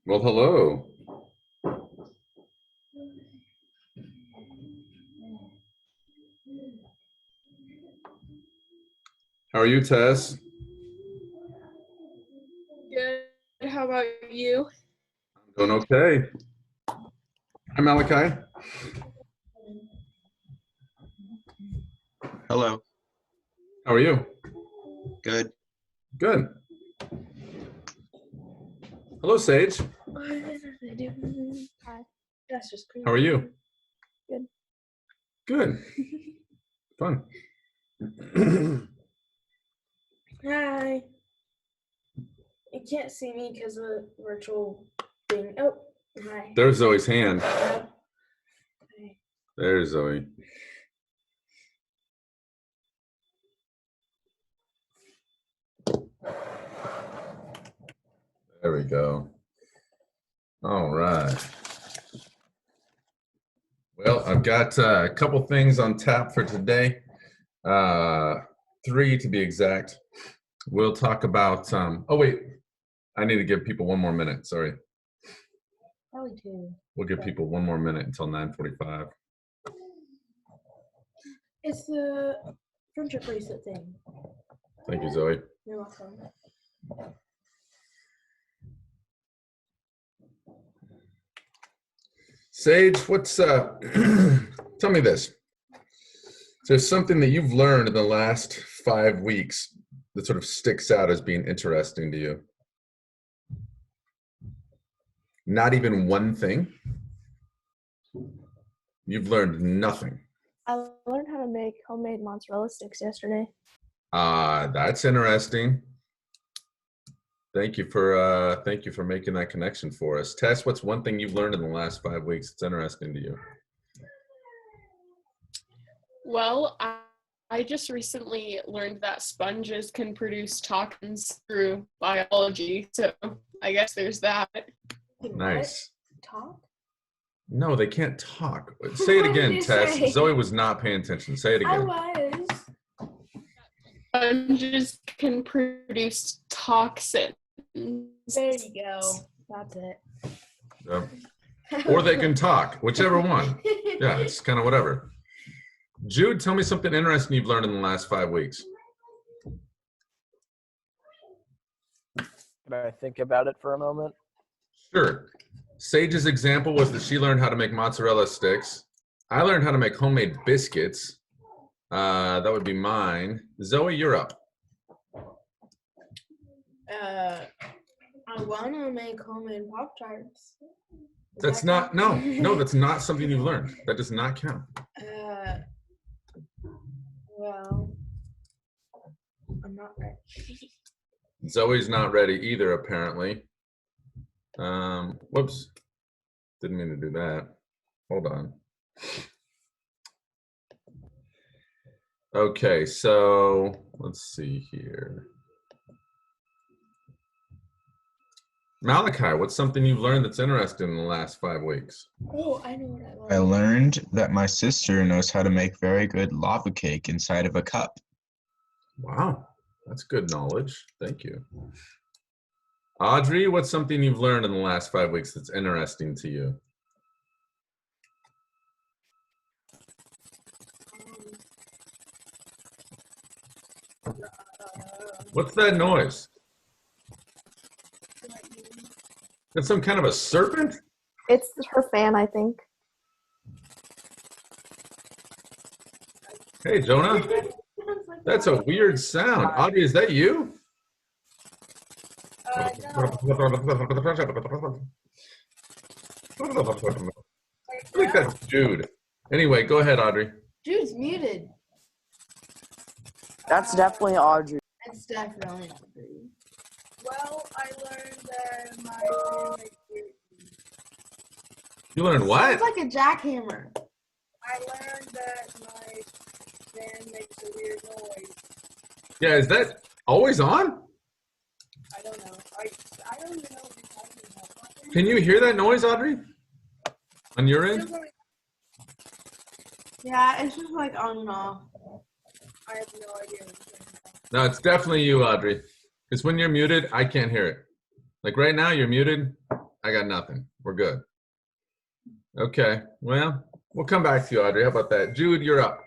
Well, hello. How are you, Tess? Good. How about you? Doing okay. Hi, Malachi. Hello. How are you? Good. Good. Hello, Sage. Hi. That's just crazy. How are you? Good. Good. Fun. Hi. You can't see me because of the virtual thing. Oh, hi. There's Zoe's hand. Hi. There's Zoe. There we go. All right. Well, I've got a couple things on tap for today. 3 to be exact. We'll talk about, oh wait, I need to give people 1 more minute, sorry. Probably two. We'll give people 1 more minute until 9:45. It's the friendship bracelet thing. Thank you, Zoe. You're welcome. Sage, what's tell me this. Is there something that you've learned in the last 5 weeks that sort of sticks out as being interesting to you? Not even one thing? You've learned nothing. I learned how to make homemade mozzarella sticks yesterday. That's interesting. Thank you for making that connection for us. Tess, what's one thing you've learned in the last 5 weeks that's interesting to you? Well, I just recently learned that sponges can produce toxins through biology, so I guess there's that. Nice. Talk? No, they can't talk. Say it What did again, you Tess. say? Zoe was not paying attention. Say it I again. was. Sponges can produce toxins. There you go. That's it. Yep. Or they can talk, whichever one. Yeah, it's kind of whatever. Jude, tell me something interesting you've learned in the last 5 weeks. Can I think about it for a moment? Sure. Sage's example was that she learned how to make mozzarella sticks. I learned how to make homemade biscuits. That would be mine. Zoe, you're up. I want to make homemade Pop-Tarts. That's not, no, that's not something you've learned. That does not count. Well, I'm not ready. Zoe's not ready either, apparently. Whoops. Didn't mean to do that. Hold on. Okay, so let's see here. Malachi, what's something you've learned that's interesting in the last 5 weeks? Oh, I know what I want. I learned that my sister knows how to make very good lava cake inside of a cup. Wow, that's good knowledge. Thank you. Audrey, what's something you've learned in the last 5 weeks that's interesting to you? What's that noise? That's some kind of a serpent? It's her fan, I think. Hey, Jonah. That's a weird sound. Audrey, is that you? No. I think that's Jude. Anyway, go ahead, Audrey. Jude's muted. That's definitely Audrey. It's definitely Audrey. Well, I learned that my fan makes weird. You learned what? Sounds like a jackhammer. I learned that my fan makes a weird noise. Yeah, is that always on? I don't know. I don't even know what you're talking about. Can you hear that noise, Audrey? On your end? Yeah, it's just like on and off. I have no idea what you're saying. No, it's definitely you, Audrey. Because when you're muted, I can't hear it. Like right now, you're muted. I got nothing. We're good. Okay. Well, we'll come back to you, Audrey. How about that? Jude, you're up.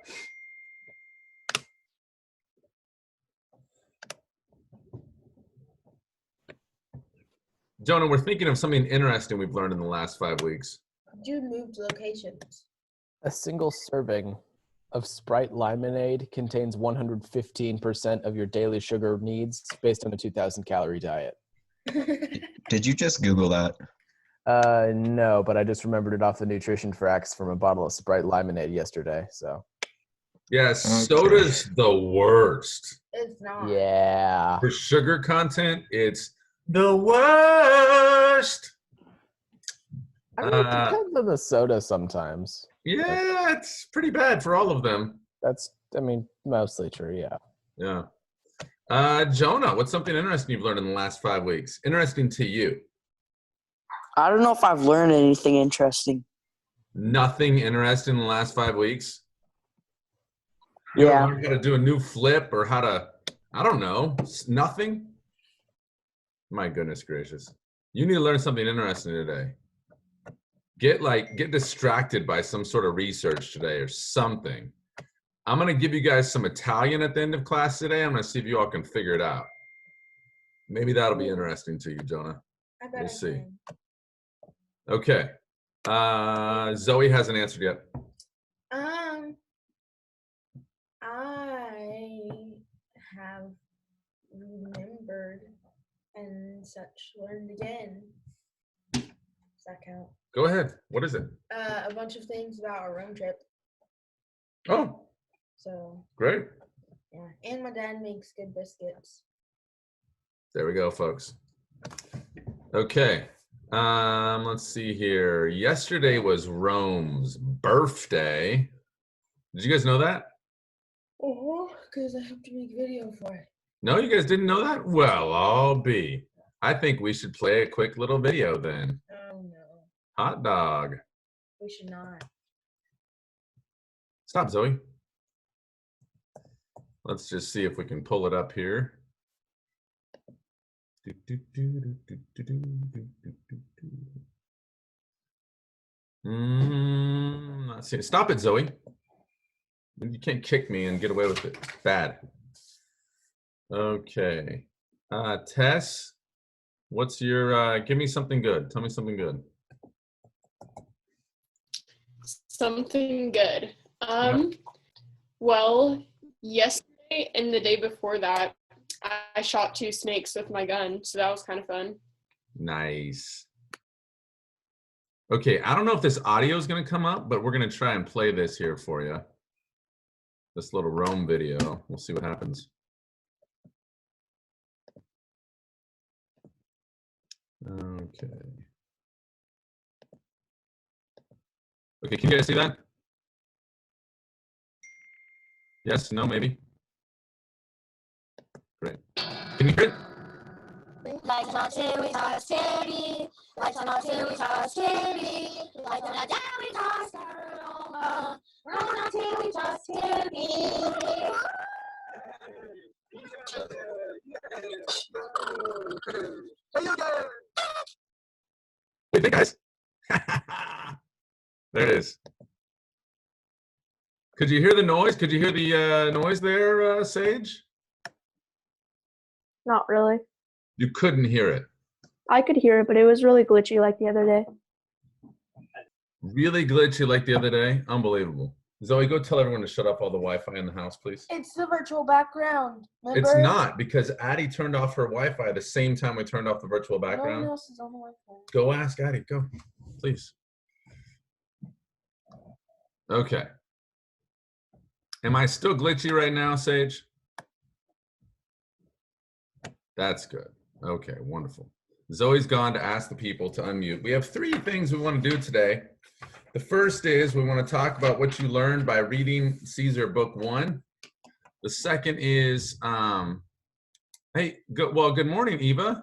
Jonah, we're thinking of something interesting we've learned in the last 5 weeks. Jude moved locations. A single serving of Sprite lemonade contains 115% of your daily sugar needs based on a 2,000 calorie diet. Did you just Google that? No, but I just remembered it off the nutrition facts from a bottle of Sprite lemonade yesterday. So Yeah, soda's the worst. It's not. yeah, For sugar content, it's the worst. I mean, it depends on the soda sometimes. Yeah, it's pretty bad for all of them. That's, I mean, mostly true. Yeah. Yeah. Jonah, what's something interesting you've learned in the last 5 weeks? Interesting to you? I don't know if I've learned anything interesting. Nothing interesting in the last 5 weeks? You Yeah. haven't learned how to do a new flip or how to, I don't know, nothing? My goodness gracious. You need to learn something interesting today. Get distracted by some sort of research today or something. I'm going to give you guys some Italian at the end of class today. I'm going to see if you all can figure it out. Maybe that'll be interesting to you, Jonah. I bet We'll I see. can. Okay. Zoe hasn't answered yet. I have remembered and such learned again. Does that count? Go ahead. What is it? A bunch of things about our road trip. Oh, So great. yeah, and my dad makes good biscuits. There we go, folks. Okay. Let's see here. Yesterday was Rome's birthday. Did you guys know that? Oh, because I have to make video for it. No, you guys didn't know that? Well, I'll be. I think we should play a quick little video then. Oh no, Hot dog. we should not. Stop, Zoe. Let's just see if we can pull it up here. Not seeing. Stop it, Zoe. You can't kick me and get away with it. Bad. Okay. Tess, what's your, give me something good. Tell me something good. Something good. Well, yesterday and the day before that, I shot 2 snakes with my gun, so that was kind of fun. Nice. Okay, I don't know if this audio is going to come up, but we're going to try and play this here for you. This little Rome video. We'll see what happens. Okay. Okay, can you guys see that? Yes, no, maybe? Great. Can you hear it? Lights on till we toss cherry. Lights on till we toss cherry. Lights on till we toss Roma. Roma till we toss cherry. What do you think, guys? There it is. Could you hear the noise? Could you hear the noise there, Sage? Not really. You couldn't hear it. I could hear it, but it was really glitchy like the other day. Really glitchy like the other day. Unbelievable. Zoe, go tell everyone to shut off all the Wi-Fi in the house, please. It's the virtual background. Remember? It's not, because Addie turned off her Wi-Fi the same time we turned off the virtual No background. one else is on the Wi-Fi. Go ask Addie. Go, please. Okay. Am I still glitchy right now, Sage? That's good. Okay, wonderful. Zoe's gone to ask the people to unmute. We have 3 things we want to do today. The first is we want to talk about what you learned by reading Caesar Book 1. The second is, good morning, Eva.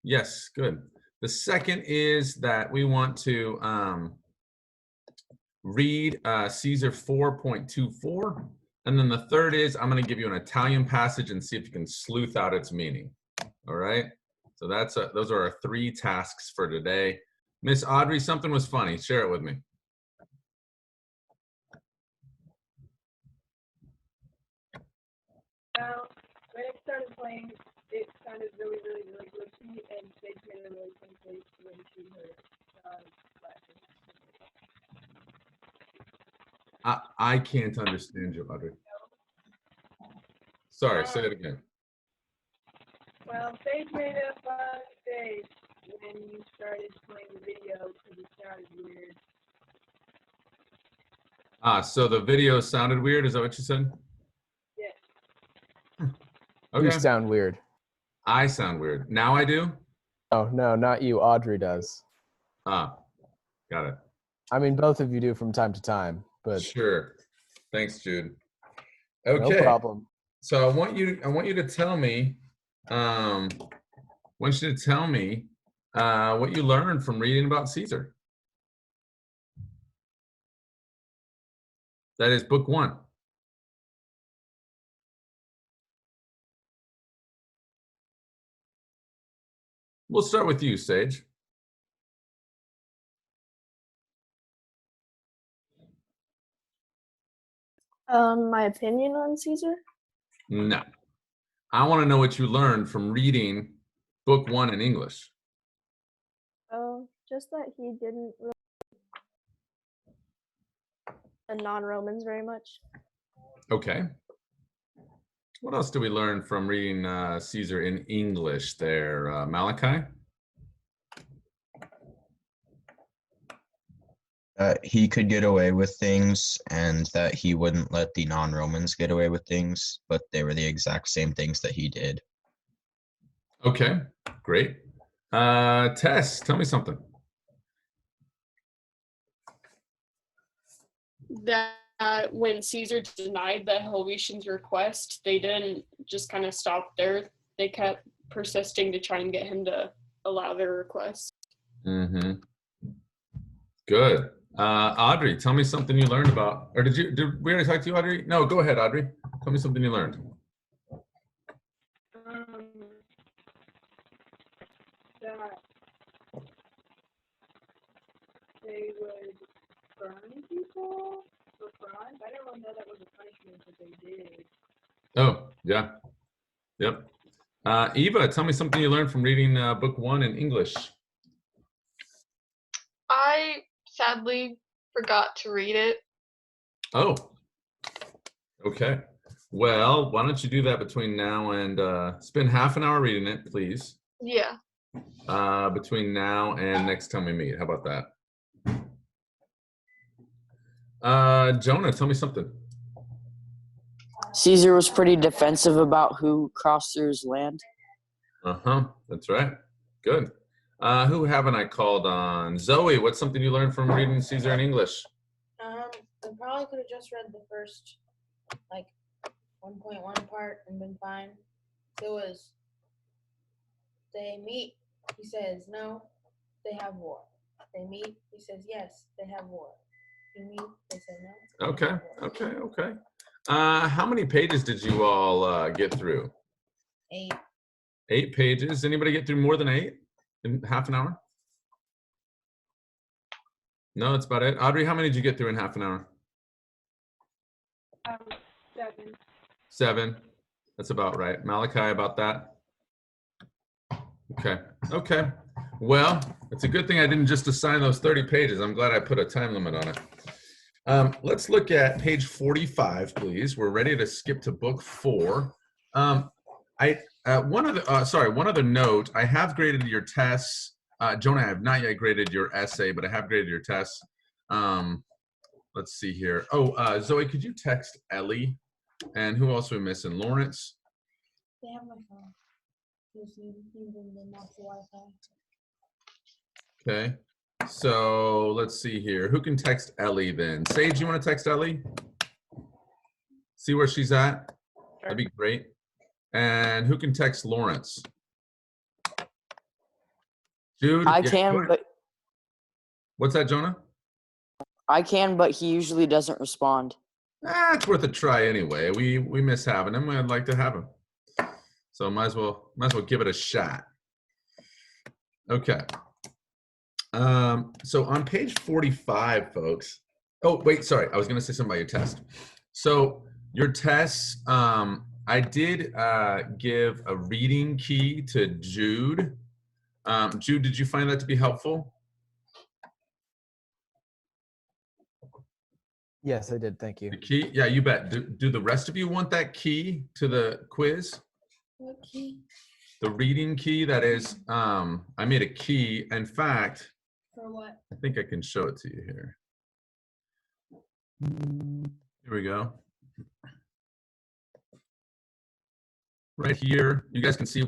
Yes, good. The second is that we want to read Caesar 4.24. And then the third is I'm going to give you an Italian passage and see if you can sleuth out its meaning. All right? So those are our 3 tasks for today. Miss Audrey, something was funny. Share it with me. Well, when it started playing, it sounded really, really, really glitchy, and Sage made a really funny face when she heard flashing. I can't understand you, Audrey. Sorry, say it again. Well, Sage made a funny face when you started playing the video because it sounded weird. So the video sounded weird. Is that what you said? Yes. You Okay. sound weird. I sound weird. Now I do? Oh, no, not you. Audrey does. Got it. I mean, both of you do from time to time, but Sure. Thanks, Jude. no Okay. problem. So I want you to tell me, what you learned from reading about Caesar. That is book 1. We'll start with you, Sage. My opinion on Caesar? No. I want to know what you learned from reading book 1 in English. Oh, just that he didn't really the non-Romans very much. Okay. What else do we learn from reading Caesar in English there, Malachi? He could get away with things, and that he wouldn't let the non-Romans get away with things, but they were the exact same things that he did. Okay, great. Tess, tell me something. That when Caesar denied the Helvetians' request, they didn't just kind of stop there. They kept persisting to try and get him to allow their request. Mm-hmm. Good. Audrey, tell me something you learned about, or did we already talk to you, Audrey? No, go ahead, Audrey. Tell me something you learned. That they would burn people for crimes. I didn't really know that was a punishment that they did. Oh, yeah. Yep. Eva, tell me something you learned from reading book 1 in English. I sadly forgot to read it. Oh, okay. Well, why don't you do that between now and spend half an hour reading it, please. Yeah. Between now and next time we meet. How about that? Jonah, tell me something. Caesar was pretty defensive about who crossed through his land. Uh-huh, that's right. Good. Who haven't I called on? Zoe, what's something you learned from reading Caesar in English? I probably could have just read the first, like, 1.1 part and been fine. It was, they meet, he says, no, they have war. They meet, he says, yes, they have war. You meet, they say no. they Okay, have war." okay. How many pages did you all get through? 8. 8 pages. Anybody get through more than 8 in half an hour? No, that's about it. Audrey, how many did you get through in half an hour? 7. 7. That's about right. Malachi, about that? Okay. Well, it's a good thing I didn't just assign those 30 pages. I'm glad I put a time limit on it. Let's look at page 45, please. We're ready to skip to book 4. One other note. I have graded your tests. Jonah, I have not yet graded your essay, but I have graded your tests. Let's see here. Oh, Zoe, could you text Ellie? And who else are we missing? Lawrence? They have my phone. He's using the not the Wi-Fi. Okay. So let's see here. Who can text Ellie then? Sage, you want to text Ellie? See where she's at? That'd be great. And who can text Lawrence? Jude? I Yeah, can, go ahead. but What's that, Jonah? I can, but he usually doesn't respond. It's worth a try anyway. We miss having him. I'd like to have him. So might as well give it a shot. Okay. So on page 45, folks. Oh, wait, sorry. I was going to say something about your test. So your tests, I did give a reading key to Jude. Jude, did you find that to be helpful? Yes, I did. Thank you. The key? Yeah, you bet. Do the rest of you want that key to the quiz? What key? The reading key, that is, I made a key. In fact, For what? I think I can show it to you here. Here we go. Right here, you guys can see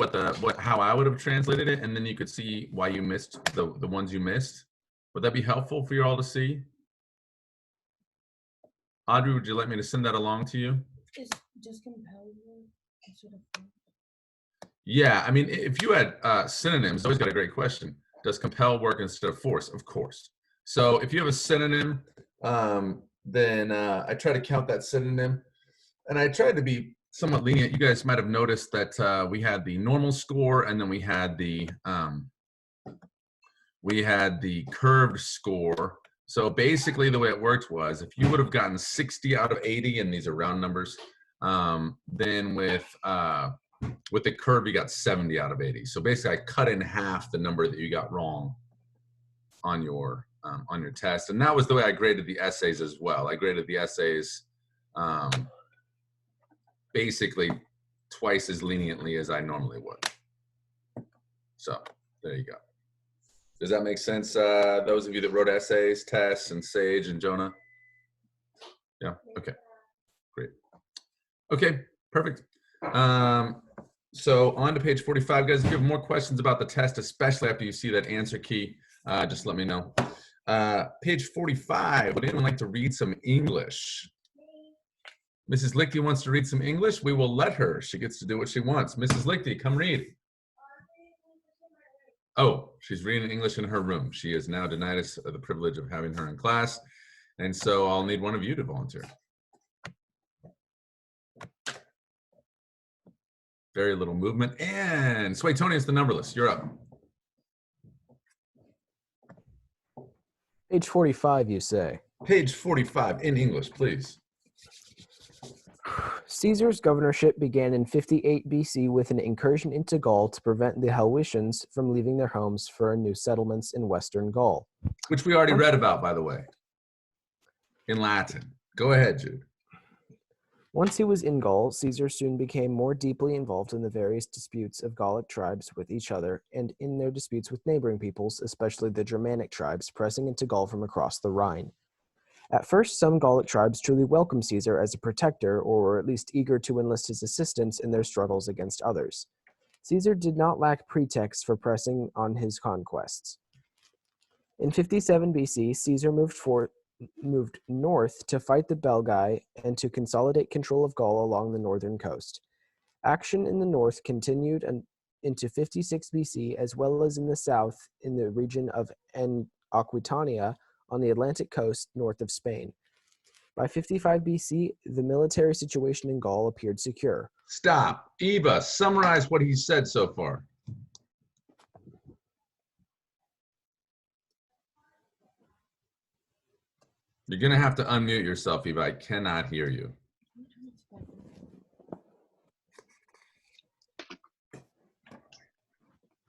how I would have translated it, and then you could see why you missed the ones you missed. Would that be helpful for you all to see? Audrey, would you like me to send that along to you? Is just compel you instead of Yeah, I mean, if you had synonyms, always got a great question. Does compel work instead of force? Of course. So if you have a synonym, then I try to count that synonym, and I tried to be somewhat lenient. You guys might have noticed that we had the normal score, and then we had the curved score. So basically, the way it worked was, if you would have gotten 60 out of 80, and these are round numbers, then with the curve, you got 70 out of 80. So basically, I cut in half the number that you got wrong on your test, and that was the way I graded the essays as well. I graded the essays basically twice as leniently as I normally would. So there you go. Does that make sense? Those of you that wrote essays, Tess and Sage and Jonah? Yeah, okay, great. Okay, perfect. So on to page 45, guys. If you have more questions about the test, especially after you see that answer key, just let me know. Page 45, would anyone like to read some English? Mrs. Lichty wants to read some English. We will let her. She gets to do what she wants. Mrs. Lichty, come read. Oh, she's reading English in her room. She is now denied us the privilege of having her in class. And so I'll need one of you to volunteer. Very little movement. And Suetonius the numberless, you're up. Page 45, you say? Page 45 in English, please. Caesar's governorship began in 58 BC with an incursion into Gaul to prevent the Helvetians from leaving their homes for new settlements in western Gaul. Which we already read about, by the way, in Latin. Go ahead, Jude. Once he was in Gaul, Caesar soon became more deeply involved in the various disputes of Gallic tribes with each other and in their disputes with neighboring peoples, especially the Germanic tribes pressing into Gaul from across the Rhine. At first, some Gallic tribes truly welcomed Caesar as a protector, or were at least eager to enlist his assistance in their struggles against others. Caesar did not lack pretexts for pressing on his conquests. In 57 BC, Caesar moved north to fight the Belgae and to consolidate control of Gaul along the northern coast. Action in the north continued into 56 BC, as well as in the south in the region of Aquitania, on the Atlantic coast north of Spain. By 55 BC, the military situation in Gaul appeared secure. Stop. Eva, summarize what he said so far. You're going to have to unmute yourself, Eva. I cannot hear you.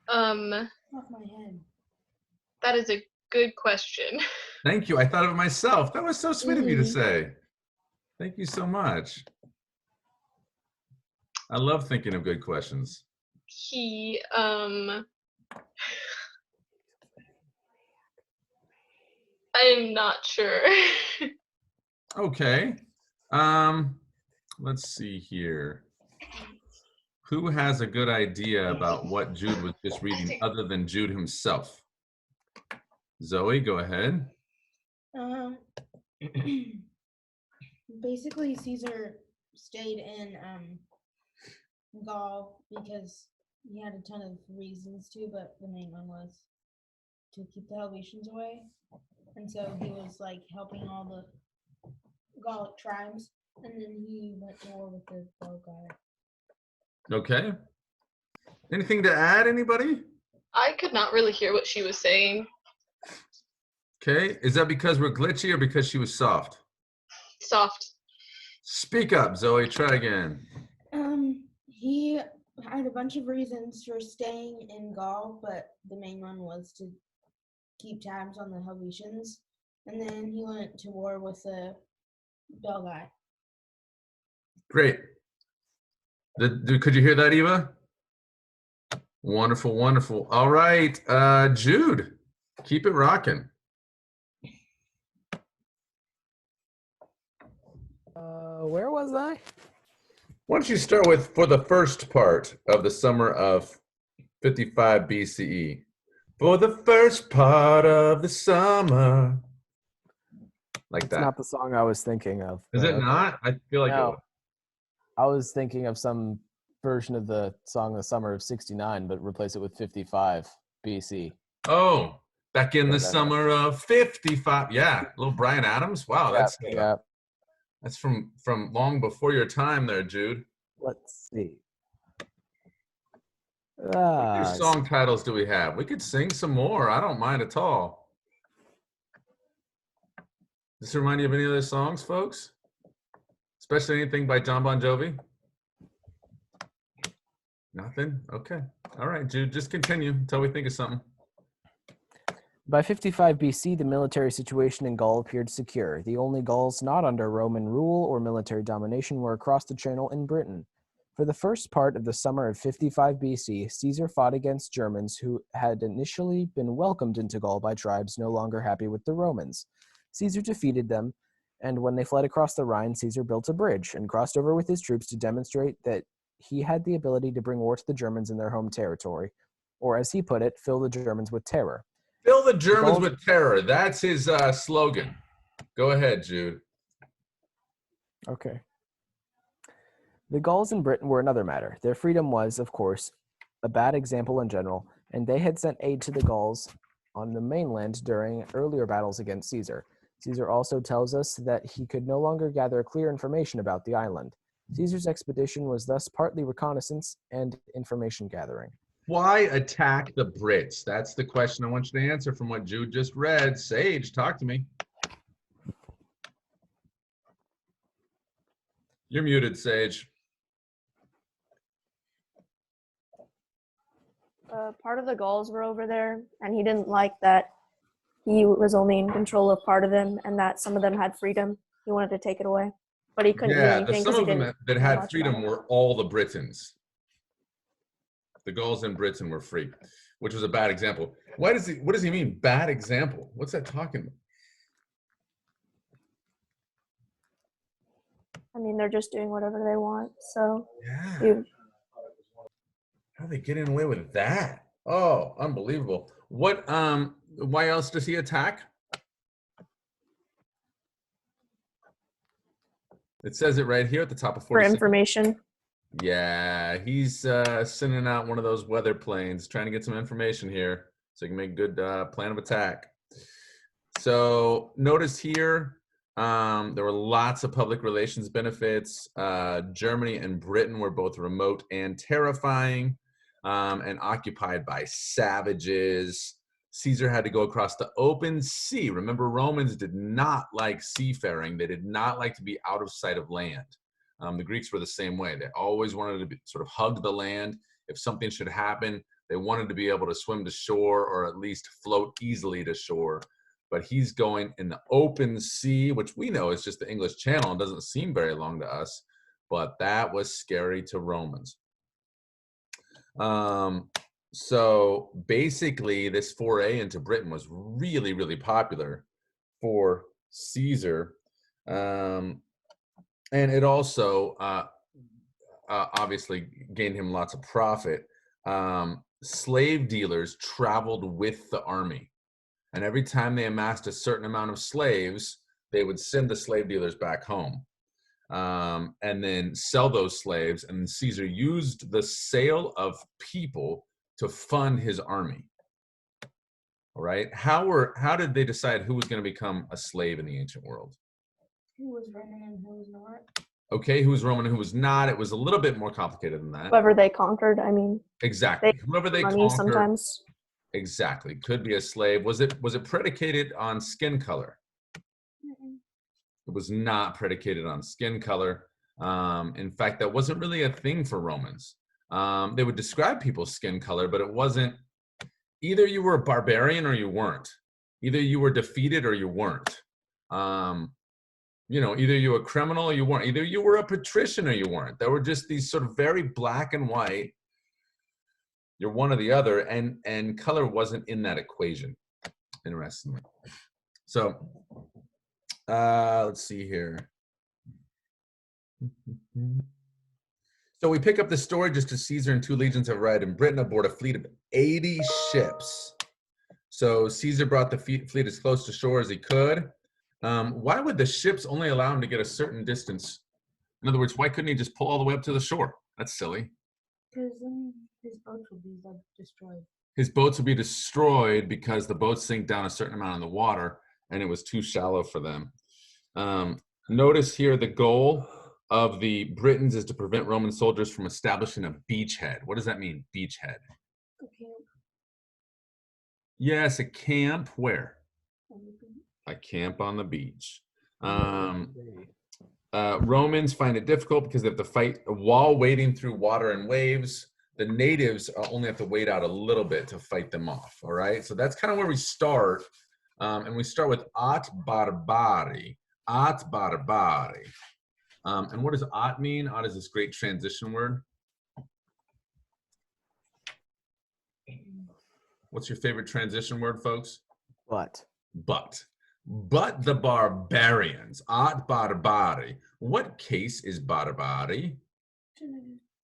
off my head. That is a good question. Thank you. I thought of it myself. That was so sweet of you to say. Thank you so much. I love thinking of good questions. He, I'm not sure. Okay. Let's see here. Who has a good idea about what Jude was just reading other than Jude himself? Zoe, go ahead. Basically, Caesar stayed in Gaul because he had a ton of reasons to, but the main one was to keep the Helvetians away. And so he was like helping all the Gallic tribes, and then he went to war with the Belgae. Okay. Anything to add, anybody? I could not really hear what she was saying. Okay. Is that because we're glitchy or because she was soft? Soft. Speak up, Zoe. Try again. He had a bunch of reasons for staying in Gaul, but the main one was to keep tabs on the Helvetians. And then he went to war with the Belgae. Great. Could you hear that, Eva? Wonderful, wonderful. All right, Jude, keep it rocking. Where was I? Why don't you start with for the first part of the summer of 55 BCE? For the first part of the summer. Like It's that. not the song I was thinking of. Is but it okay. not? I feel like it No. was. I was thinking of some version of the song "The Summer of '69," but replace it with 55 BC. Oh, back in the Yeah, summer of 55. Yeah, little Brian Adams. Wow, Yeah. that's from long before your time there, Jude. Let's see. What other song titles do we have? We could sing some more. I don't mind at all. Does this remind you of any other songs, folks? Especially anything by John Bon Jovi? Nothing? Okay. All right, Jude, just continue until we think of something. By 55 BC, the military situation in Gaul appeared secure. The only Gauls not under Roman rule or military domination were across the Channel in Britain. For the first part of the summer of 55 BC, Caesar fought against Germans who had initially been welcomed into Gaul by tribes no longer happy with the Romans. Caesar defeated them, and when they fled across the Rhine, Caesar built a bridge and crossed over with his troops to demonstrate that he had the ability to bring war to the Germans in their home territory, or as he put it, fill the Germans with terror. Fill the Germans with terror. That's his slogan. Go ahead, Jude. Okay. The Gauls in Britain were another matter. Their freedom was, of course, a bad example in general, and they had sent aid to the Gauls on the mainland during earlier battles against Caesar. Caesar also tells us that he could no longer gather clear information about the island. Caesar's expedition was thus partly reconnaissance and information gathering. Why attack the Brits? That's the question I want you to answer from what Jude just read. Sage, talk to me. You're muted, Sage. Part of the Gauls were over there, and he didn't like that he was only in control of part of them and that some of them had freedom. He wanted to take it away, but he couldn't do anything some because he of them didn't that know had much freedom about it. were all the Britons. The Gauls in Britain were free, which was a bad example. What does he mean, bad example? What's that talking about? I mean, they're just doing whatever they want. So, Yeah. How are they getting away with that? Oh, unbelievable. What? Why else does he attack? It says it right here at the top of 46. for information. Yeah, he's sending out one of those weather planes, trying to get some information here so he can make a good plan of attack. So notice here, there were lots of public relations benefits. Germany and Britain were both remote and terrifying, and occupied by savages. Caesar had to go across the open sea. Remember, Romans did not like seafaring. They did not like to be out of sight of land. The Greeks were the same way. They always wanted to sort of hug the land. If something should happen, they wanted to be able to swim to shore or at least float easily to shore. But he's going in the open sea, which we know is just the English Channel and doesn't seem very long to us. But that was scary to Romans. So basically, this foray into Britain was really, really popular for Caesar. And it also obviously gained him lots of profit. Slave dealers traveled with the army. And every time they amassed a certain amount of slaves, they would send the slave dealers back home and then sell those slaves. And Caesar used the sale of people to fund his army. All right. How did they decide who was going to become a slave in the ancient world? Who was Roman and who was not? Okay, who was Roman and who was not? It was a little bit more complicated than that. Whoever they conquered, I mean. Exactly. Whoever they conquered. Sometimes. Exactly. Could be a slave. Was it predicated on skin color? It was not predicated on skin color. In fact, that wasn't really a thing for Romans. They would describe people's skin color, but it wasn't. Either you were a barbarian or you weren't. Either you were defeated or you weren't. You know, either you were a criminal or you weren't. Either you were a patrician or you weren't. There were just these sort of very black and white. You're one or the other, and color wasn't in that equation, interestingly. So let's see here. So we pick up the story just as Caesar and 2 legions have arrived in Britain aboard a fleet of 80 ships. So Caesar brought the fleet as close to shore as he could. Why would the ships only allow him to get a certain distance? In other words, why couldn't he just pull all the way up to the shore? That's silly. Because then his boats will be like destroyed. His boats would be destroyed because the boats sink down a certain amount in the water, and it was too shallow for them. Notice here the goal of the Britons is to prevent Roman soldiers from establishing a beachhead. What does that mean, beachhead? Okay. Yes, a camp where? A camp on the beach. Romans find it difficult because they have to fight while wading through water and waves. The natives only have to wade out a little bit to fight them off, all right? So that's kind of where we start. And we start with at barbari. At barbari. And what does at mean? At is this great transition word. What's your favorite transition word, folks? But. But the barbarians, at barbari. What case is barbari?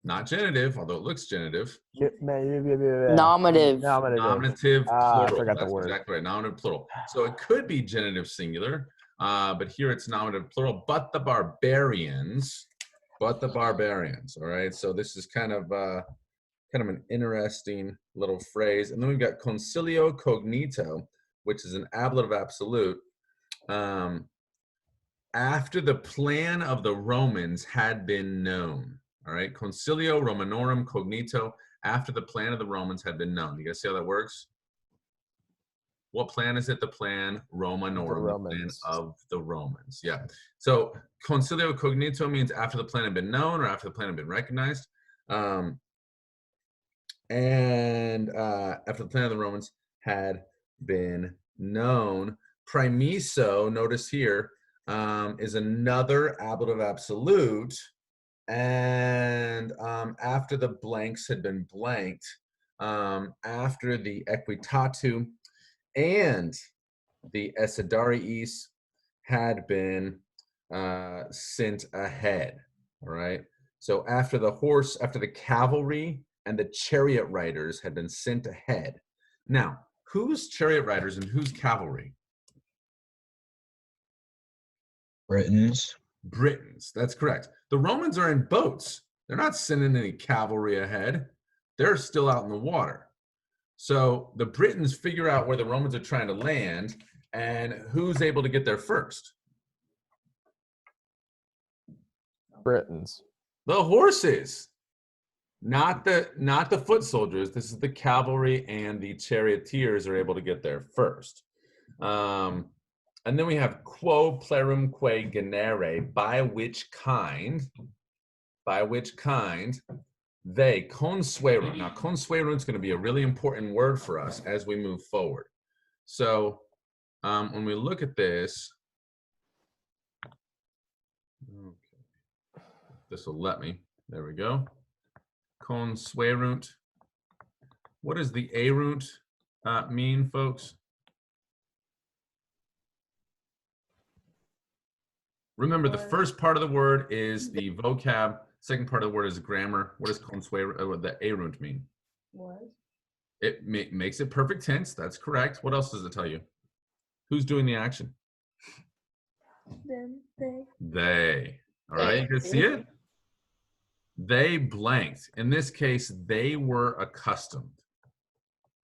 Not genitive, although it looks genitive. Nominative. Nominative I plural. forgot the That's word. exactly right. Nominative plural. So it could be genitive singular, but here it's nominative plural. But the barbarians. All right. So this is kind of an interesting little phrase. And then we've got concilio cognito, which is an ablative absolute. After the plan of the Romans had been known. All right, concilio Romanorum cognito, after the plan of the Romans had been known. You guys see how that works? What plan is it? The plan Romanorum, the plan of the Romans. Yeah. So concilio cognito means after the plan had been known or after the plan had been recognized. And after the plan of the Romans had been known. Primiso, notice here, is another ablative absolute. And after the blanks had been blanked, after the equitatu and the esidariis had been sent ahead, all right? So after the cavalry and the chariot riders had been sent ahead. Now, who's chariot riders and who's cavalry? Britons, that's correct. The Romans are in boats. They're not sending any cavalry ahead. They're still out in the water. So the Britons figure out where the Romans are trying to land and who's able to get there first. Britons. The horses, not the foot soldiers. This is the cavalry and the charioteers are able to get there first. And then we have quo plerumque genere, by which kind they, consuerunt. Now, consuerunt is going to be a really important word for us as we move forward. So when we look at this, okay, this will let me. There we go. Consuerunt. What does the erunt mean, folks? Remember, the first part of the word is the vocab. Second part of the word is grammar. What does the erunt mean? Was. It makes it perfect tense. That's correct. What else does it tell you? Who's doing the action? Them, they. They. All right, you can see it? They blanked. In this case, they were accustomed.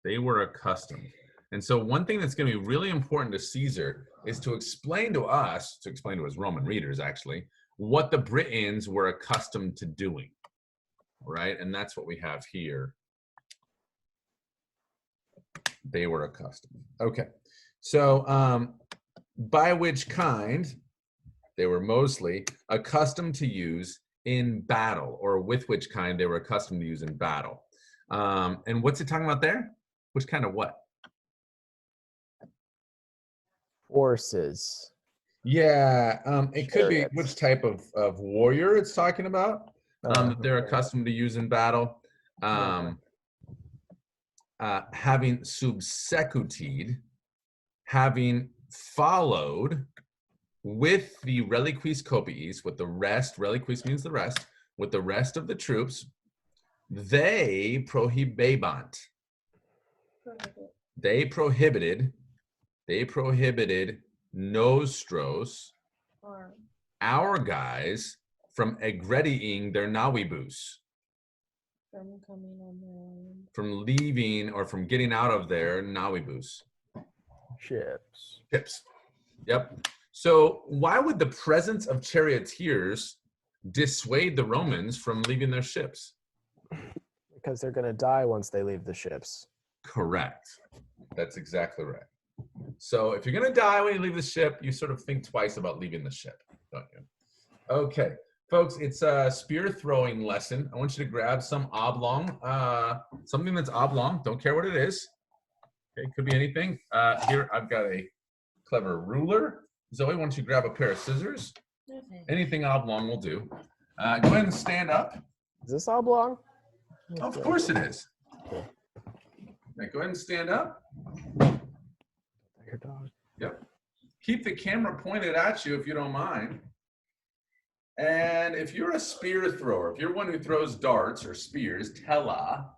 They were accustomed. And so one thing that's going to be really important to Caesar is to explain to his Roman readers, actually, what the Britons were accustomed to doing, right? And that's what we have here. They were accustomed. Okay. So by which kind they were mostly accustomed to use in battle, or with which kind they were accustomed to use in battle. And what's it talking about there? Which kind of what? Horses. Yeah, it could be Chariots. which type of warrior it's talking about that they're accustomed to use in battle. Having subsecuted, having followed with the reliquis copiis, with the rest, reliquis means the rest, with the rest of the troops, they prohibebant. They prohibited nostros, our guys, from egrediing their nawibus, From coming on their own. from leaving or from getting out of their nawibus. Ships. Ships. Yep. So why would the presence of charioteers dissuade the Romans from leaving their ships? Because they're going to die once they leave the ships. Correct. That's exactly right. So if you're going to die when you leave the ship, you sort of think twice about leaving the ship, don't you? Okay, folks, it's a spear throwing lesson. I want you to grab some oblong, something that's oblong. Don't care what it is. Okay, it could be anything. Here, I've got a clever ruler. Zoe, why don't you grab a pair of scissors? Okay. Anything oblong will do. Go ahead and stand up. Is this oblong? Of course it is. Okay. Now go ahead and stand up. Your dog. Yep. Keep the camera pointed at you if you don't mind. And if you're a spear thrower, if you're one who throws darts or spears, tela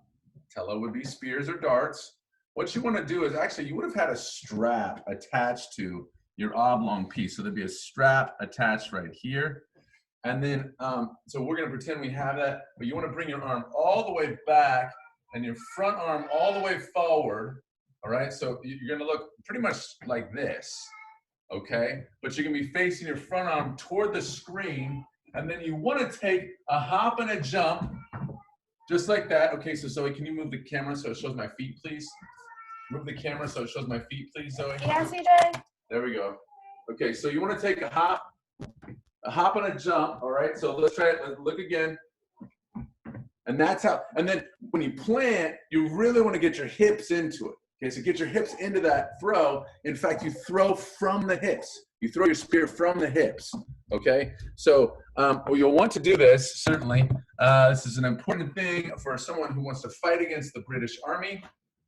would be spears or darts. What you want to do is actually you would have had a strap attached to your oblong piece. So there'd be a strap attached right here. And then, so we're going to pretend we have that, but you want to bring your arm all the way back and your front arm all the way forward. All right, so you're going to look pretty much like this, okay? But you're going to be facing your front arm toward the screen, and then you want to take a hop and a jump, just like that. Okay, so Zoe, can you move the camera so it shows my feet, please? Move the camera so it shows my feet, please, Zoe. Yeah, CJ. There we go. Okay, so you want to take a hop and a jump, all right? So let's try it, let's look again. And that's how, and then when you plant, you really want to get your hips into it. Okay, so get your hips into that throw. In fact, you throw from the hips. You throw your spear from the hips, okay? So well, you'll want to do this, certainly. This is an important thing for someone who wants to fight against the British Army.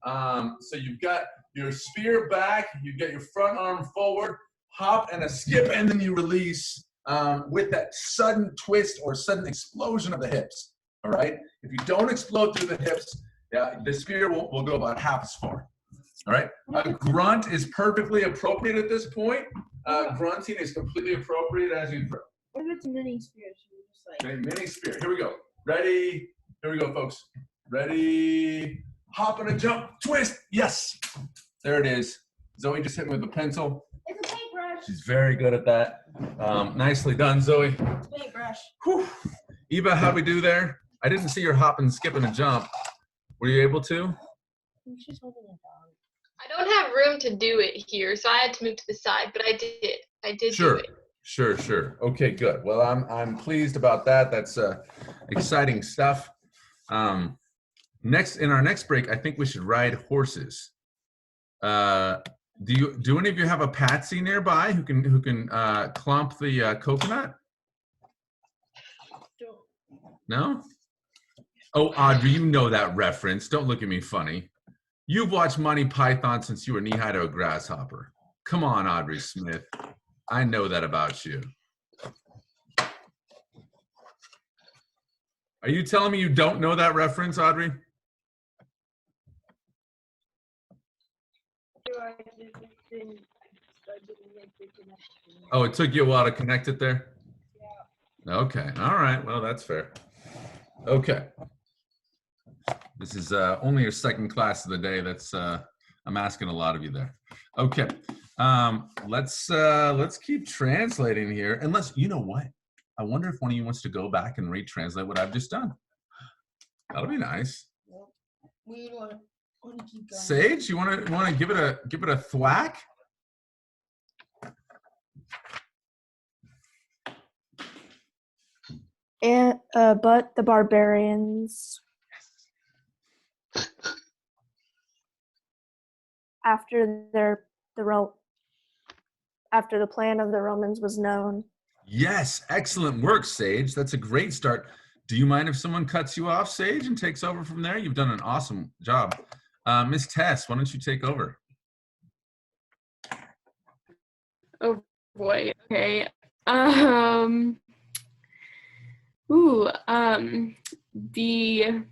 So you've got your spear back, you get your front arm forward, hop and a skip, and then you release with that sudden twist or sudden explosion of the hips, all right? If you don't explode through the hips, the spear will go about half as far. All right, a grunt is perfectly appropriate at this point. Grunting is completely appropriate as you throw. What if it's mini spears? You just like. Okay, mini spear. Here we go. Ready? Here we go, folks. Ready? Hop and a jump. Twist. Yes. There it is. Zoe just hit me with a pencil. It's a paintbrush. She's very good at that. Nicely done, Zoe. It's a paintbrush. Whew. Eva, how'd we do there? I didn't see your hop and skip and a jump. Were you able to? She's holding a dog. I don't have room to do it here, so I had to move to the side, but I did. I did Sure. do it. Sure. Okay, good. Well, I'm pleased about that. That's exciting stuff. Next, in our next break, I think we should ride horses. Do any of you have a Patsy nearby who can clomp the coconut? No? Oh, Audrey, you know that reference. Don't look at me funny. You've watched Monty Python since you were knee-high to a grasshopper. Come on, Audrey Smith. I know that about you. Are you telling me you don't know that reference, Audrey? Oh, it took you a while to connect it there? Yeah. Okay. All right. Well, that's fair. Okay. This is only your second class of the day. That's I'm asking a lot of you there. Okay. Let's keep translating here. Unless, you know what? I wonder if one of you wants to go back and retranslate what I've just done. That'll be nice. We want. Sage, you want to give it a thwack? And but the barbarians, after after the plan of the Romans was known. Yes, excellent work, Sage. That's a great start. Do you mind if someone cuts you off, Sage, and takes over from there? You've done an awesome job. Miss Tess, why don't you take over? Oh boy. Okay. The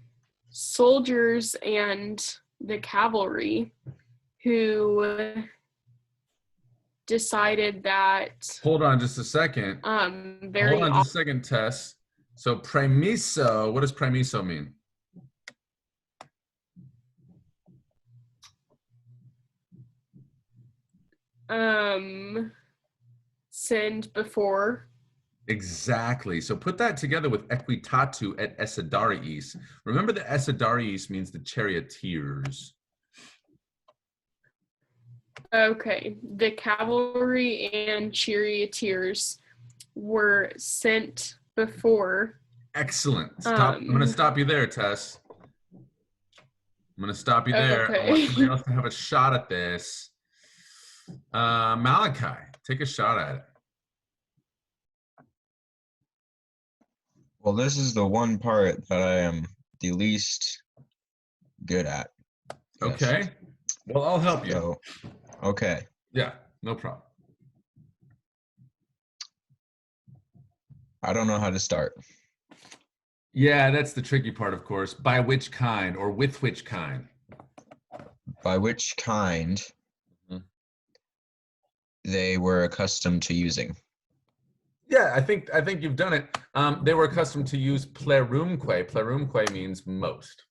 soldiers and the cavalry who decided that Hold on just a second. very Hold on just a second, Tess. So premiso, what does premiso mean? send before. Exactly. So put that together with equitatu et Essedariis. Remember the Essedariis means the charioteers. Okay. The cavalry and charioteers were sent before. Excellent. Stop. I'm going to stop you there, Tess. I'm going to stop you there. Okay. I want somebody else to have a shot at this. Malachi, take a shot at it. Well, this is the one part that I am the least good at. Yes. Okay. Well, I'll help you. So, okay. Yeah, no problem. I don't know how to start. Yeah, that's the tricky part, of course. By which kind or with which kind? By which kind they were accustomed to using. Yeah, I think you've done it. They were accustomed to use plerumque. Plerumque means most.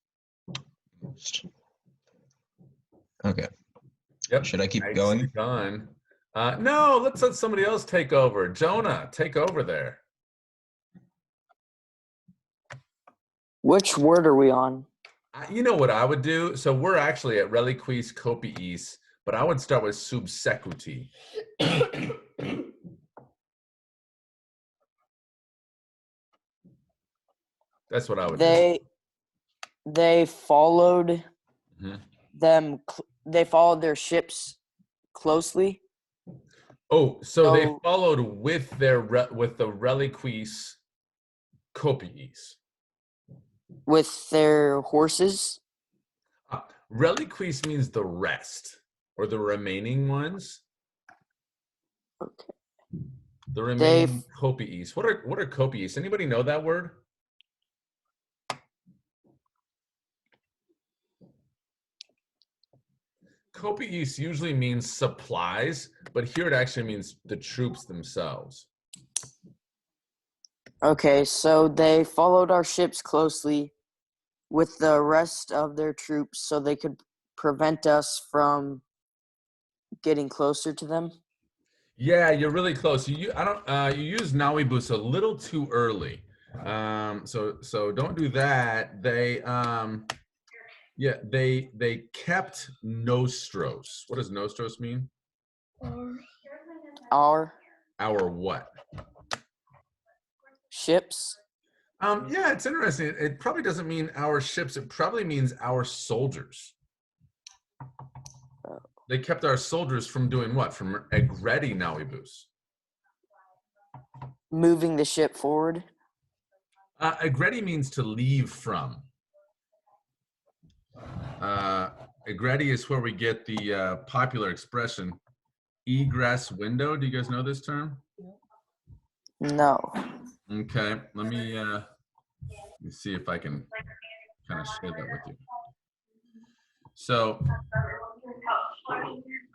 Okay. Yep. Should I keep Nicely going? done. No, let's let somebody else take over. Jonah, take over there. Which word are we on? You know what I would do? So we're actually at reliquis copiis, but I would start with subsecuti. That's what I would do. They followed Mhm. they followed their ships closely. Oh, so they followed with with the reliquis copiis. With their horses. Reliquis means the rest or the remaining ones. Okay. The remaining copiis. What are copiis? Anybody know that word? Copiis usually means supplies, but here it actually means the troops themselves. Okay, so they followed our ships closely with the rest of their troops so they could prevent us from getting closer to them. Yeah, you're really close. You use Nawibus a little too early. So don't do that. They kept nostros. What does nostros mean? Our what? ships. Yeah, it's interesting. It probably doesn't mean our ships. It probably means our soldiers. They kept our soldiers from doing what? From egredi Nawibus. Moving the ship forward. Egredi means to leave from. Egredi is where we get the popular expression egress window. Do you guys know this term? No. Okay, let me see if I can kind of share that with you. So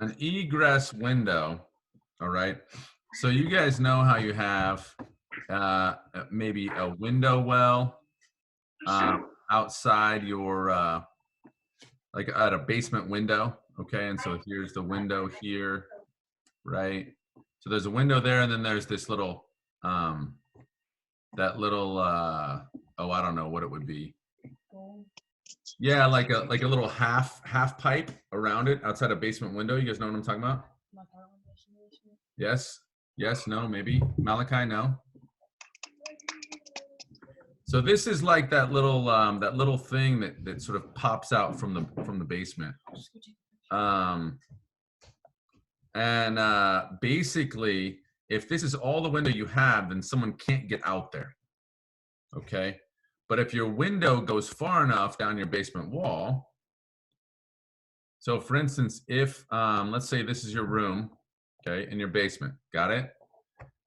an egress window, all right? So you guys know how you have maybe a window well outside your, like at a basement window, okay? And so here's the window here, right? So there's a window there, and then there's this little, that little, oh, I don't know what it would be. Yeah, like a little half pipe around it outside a basement window. You guys know what I'm talking about? Yes. Yes. No. Maybe. Malachi. No. So this is like that little thing that sort of pops out from the basement. Basically, if this is all the window you have, then someone can't get out there. Okay. But if your window goes far enough down your basement wall, so for instance, if let's say this is your room, okay, in your basement, got it?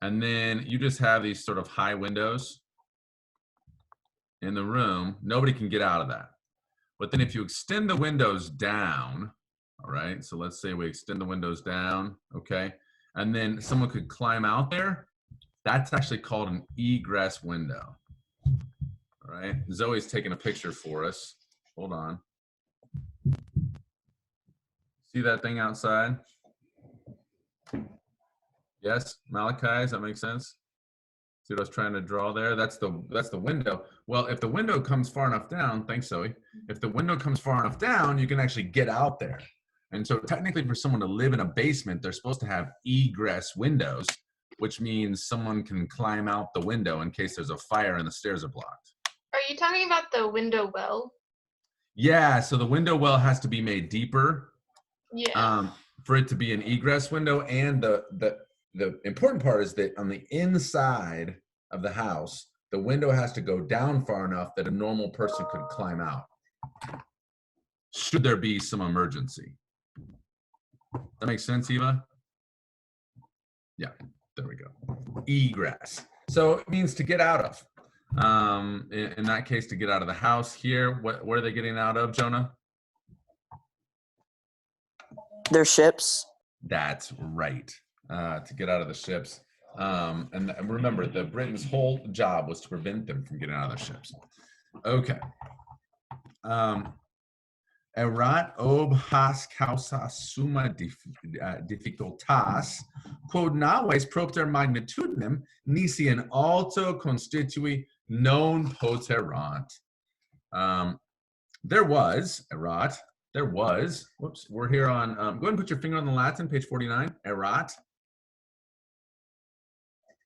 And then you just have these sort of high windows in the room, nobody can get out of that. But then if you extend the windows down, all right, so let's say we extend the windows down, okay, and then someone could climb out there, that's actually called an egress window. All right, Zoe's taking a picture for us. Hold on. See that thing outside? Yes, Malachi, does that make sense? See what I was trying to draw there? That's the window. Well, if the window comes far enough down, thanks, Zoe. If the window comes far enough down, you can actually get out there. And so technically for someone to live in a basement, they're supposed to have egress windows, which means someone can climb out the window in case there's a fire and the stairs are blocked. Are you talking about the window well? Yeah, so the window well has to be made deeper. Yeah. For it to be an egress window, and the important part is that on the inside of the house, the window has to go down far enough that a normal person could climb out, should there be some emergency. That makes sense, Eva? Yeah, there we go. Egress. So it means to get out of. In that case, to get out of the house here, what are they getting out of, Jonah? Their ships. That's right. To get out of the ships. And remember, the Britain's whole job was to prevent them from getting out of the ships. Okay. Erat ob has causas summa difficultas, quod naves propter magnitudinem nisi in alto constitui non poterant. There was, Erat, there was, whoops, we're here on, go ahead and put your finger on the Latin, page 49, Erat.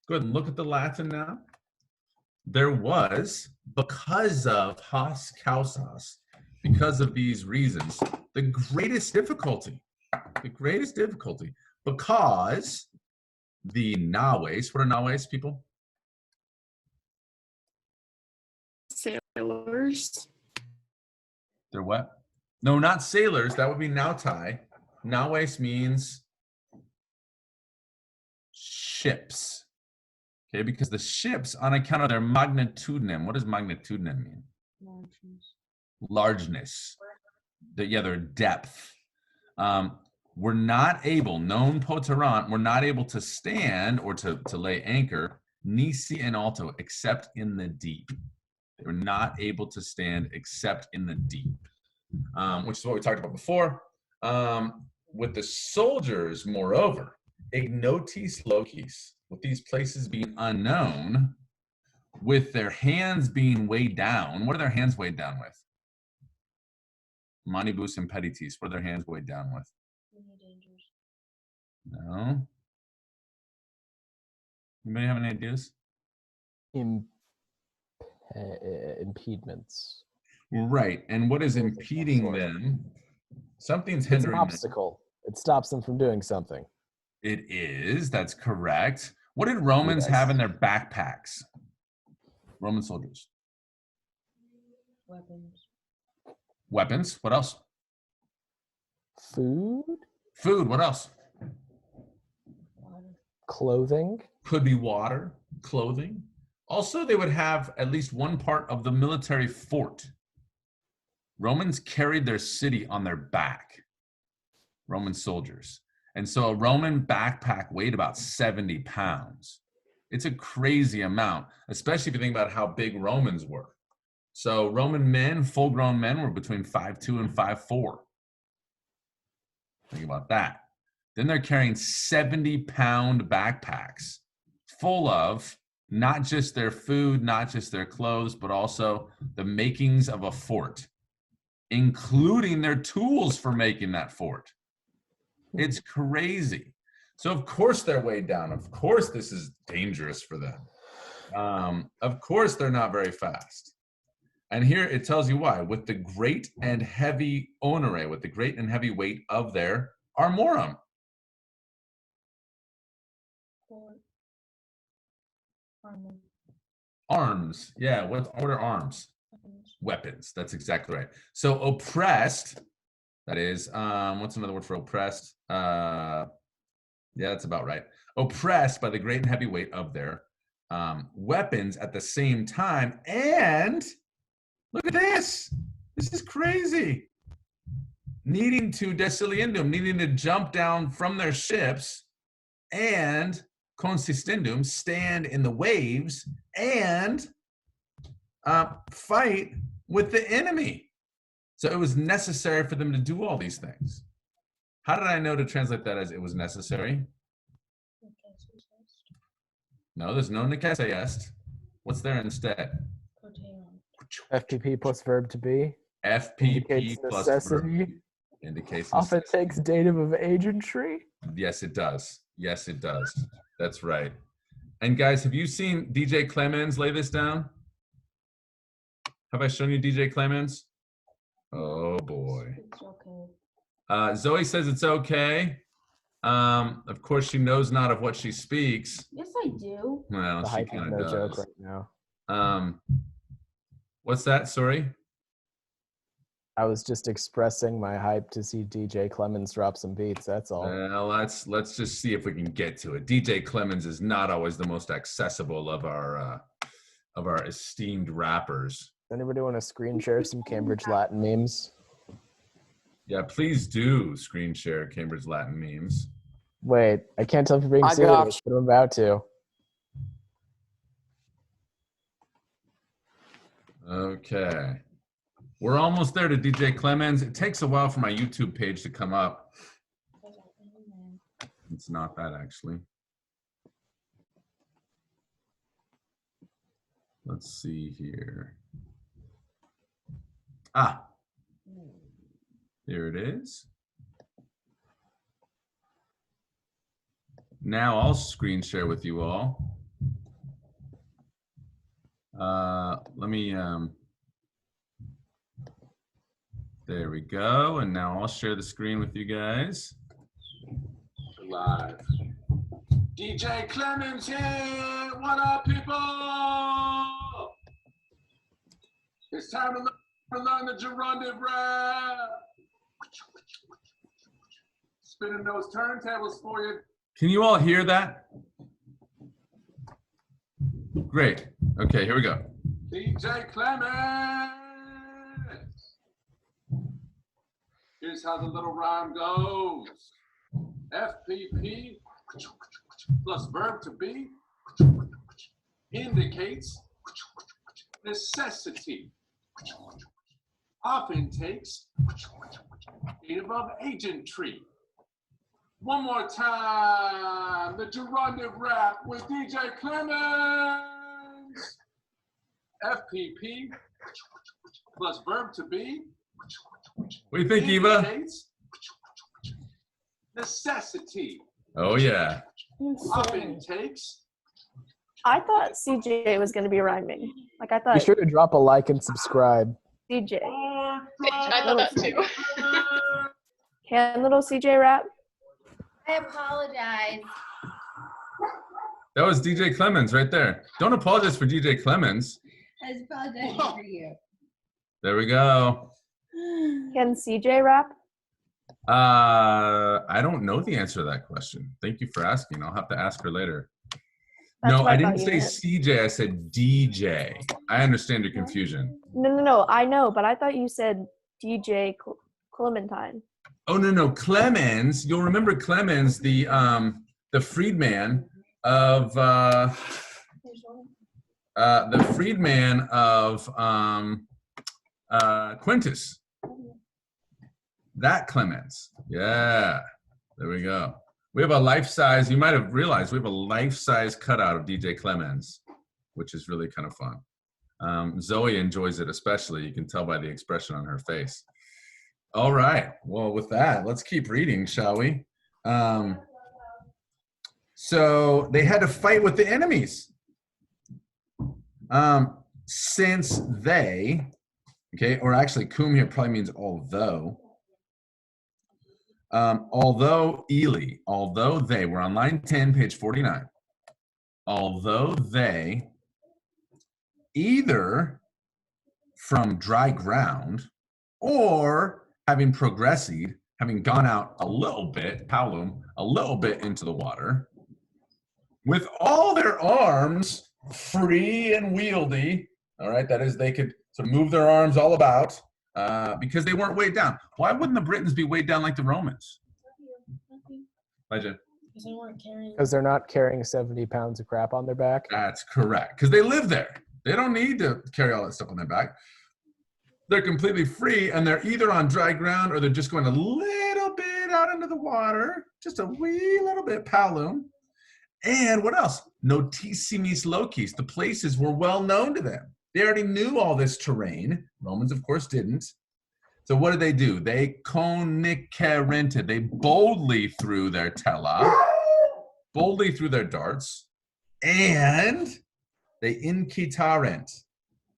Go ahead and look at the Latin now. There was, because of has causas, because of these reasons, the greatest difficulty, because the naves, what are naves, people? Sailors. They're what? No, not sailors, that would be nautai. Naves means ships. Okay, because the ships, on account of their magnitudinem, what does magnitudinem mean? Largeness. Their depth. We're not able, non poterant, we're not able to stand or to lay anchor, nisi and alto, except in the deep. They were not able to stand except in the deep, which is what we talked about before. With the soldiers, moreover, ignotis locis, with these places being unknown, with their hands being weighed down. What are their hands weighed down with? Manibus impeditis. What are their hands weighed down with? No. Anybody have any ideas? Impediments. Right. And what is impeding them? Something's It's an hindering them. obstacle. It stops them from doing something. It is. That's correct. What did Romans Yes. have in their backpacks? Roman soldiers. Weapons. What else? Food, Food. What else? clothing. Could be water, clothing. Also, they would have at least one part of the military fort. Romans carried their city on their back. Roman soldiers. And so a Roman backpack weighed about 70 pounds. It's a crazy amount, especially if you think about how big Romans were. So Roman men, full-grown men, were between 5'2" and 5'4". Think about that. Then they're carrying 70-pound backpacks full of not just their food, not just their clothes, but also the makings of a fort. including their tools for making that fort. It's crazy. So of course they're weighed down. Of course this is dangerous for them. Of course they're not very fast. And here it tells you why. With the great and heavy onere, with the great and heavy weight of their armorum. Arms. Yeah, what are arms? Weapons. That's exactly right. So oppressed, that is, what's another word for oppressed? Yeah, that's about right. Oppressed by the great and heavy weight of their weapons at the same time. And look at this. This is crazy. Needing to desiliendum, needing to jump down from their ships and consistendum, stand in the waves and fight with the enemy. So it was necessary for them to do all these things. How did I know to translate that as it was necessary? No, there's no necesse est. What's there instead? FPP plus verb to be. FPP Indicates plus necessity. verb indicates Often necessity. takes dative of agentry. Yes, it does. Yes, it does. That's right. And guys, have you seen DJ Clemens lay this down? Have I shown you DJ Clemens? Oh boy. It's okay. Zoe says it's okay. Of course, she knows not of what she speaks. Yes, I do. Well, The she hype is kind no of joke does. right now. What's that? Sorry. I was just expressing my hype to see DJ Clemens drop some beats. That's all. Well, let's just see if we can get to it. DJ Clemens is not always the most accessible of our esteemed rappers. Anybody want to screen share some Cambridge Latin memes? Yeah, please do screen share Cambridge Latin memes. Wait, I can't tell if you're being I got serious, but I'm about to. Okay. We're almost there to DJ Clemens. It takes a while for my YouTube page to come up. It's not that actually. Let's see here. Ah, here it is. Now I'll screen share with you all. Let me, there we go. And now I'll share the screen with you guys. Live. DJ Clemens here. What up, people? It's time to learn the gerundive rap. Spinning those turntables for you. Can you all hear that? Great. Okay, here we go. DJ Clemens. Here's how the little rhyme goes. FPP plus verb to be indicates necessity. Often takes dative of agentry. One more time, the gerundive rap with DJ Clemens. FPP plus verb to be. What do you think, Eva? Necessity. Oh yeah. Often takes. I thought CJ was going to be rhyming. Like, I Be thought sure to drop a like and subscribe. CJ. I thought that too. Can little CJ rap? I apologize. That was DJ Clemens right there. Don't apologize for DJ Clemens. I was apologizing for you. There we go. Can CJ rap? I don't know the answer to that question. Thank you for asking. I'll have to ask her later. That's No, what I I didn't thought say you meant. CJ. I said DJ. I understand your confusion. No. I know, but I thought you said DJ Clementine. Oh no, Clemens. You'll remember Clemens, the freedman of Quintus. That Clemens. Yeah. There we go. We have a life-size, you might have realized, we have a life-size cutout of DJ Clemens, which is really kind of fun. Zoe enjoys it especially. You can tell by the expression on her face. All right. Well, with that, let's keep reading, shall we? So they had to fight with the enemies. Since they, okay, or actually, cum here probably means although. Although they, we're on line 10, page 49. Although they, either from dry ground or having progressed, having gone out a little bit, paulum, a little bit into the water, with all their arms free and wieldy, all right, that is, they could sort of move their arms all about because they weren't weighed down. Why wouldn't the Britons be weighed down like the Romans? Bye, Jen. Because they weren't carrying. Because they're not carrying 70 pounds of crap on their back. That's correct. Because they live there. They don't need to carry all that stuff on their back. They're completely free, and they're either on dry ground or they're just going a little bit out into the water, just a wee little bit, paulum. And what else? Notissimis locis. The places were well known to them. They already knew all this terrain. Romans, of course, didn't. So what did they do? They conicerented. They boldly threw their tela, boldly threw their darts, and they incitarent.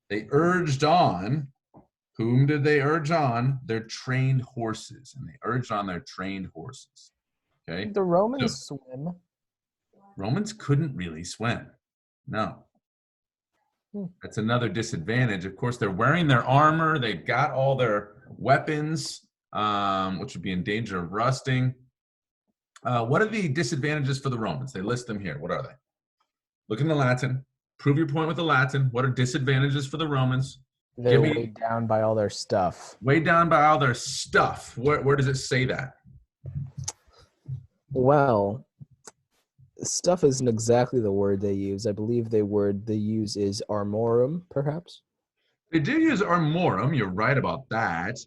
They urged on. Whom did they urge on? Their trained horses. And they urged on their trained horses. Okay. The Romans swim. Romans couldn't really swim. No. That's another disadvantage. Of course, they're wearing their armor. They've got all their weapons, which would be in danger of rusting. What are the disadvantages for the Romans? They list them here. What are they? Look in the Latin. Prove your point with the Latin. What are disadvantages for the Romans? They're weighed down by all their stuff. Weighed down by all their stuff. Where does it say that? Well, stuff isn't exactly the word they use. I believe the word they use is armorum, perhaps. They do use armorum. You're right about that.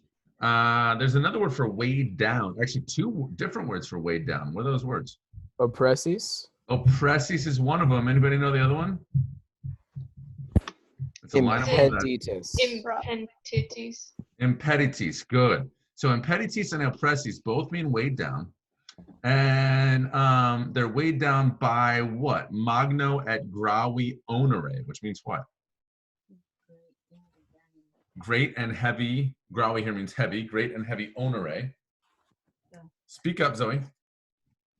There's another word for weighed down. Actually, two different words for weighed down. What are those words? Oppressis. Oppressis is one of them. Anybody know the other one? It's a line of Impeditus. Impentitis. Impeditis. Good. So impeditis and oppressis both mean weighed down. And they're weighed down by what? Magno et gravi onere, which means what? Great and heavy. Gravi here means heavy. Great and heavy onere. Yeah. Speak up, Zoe.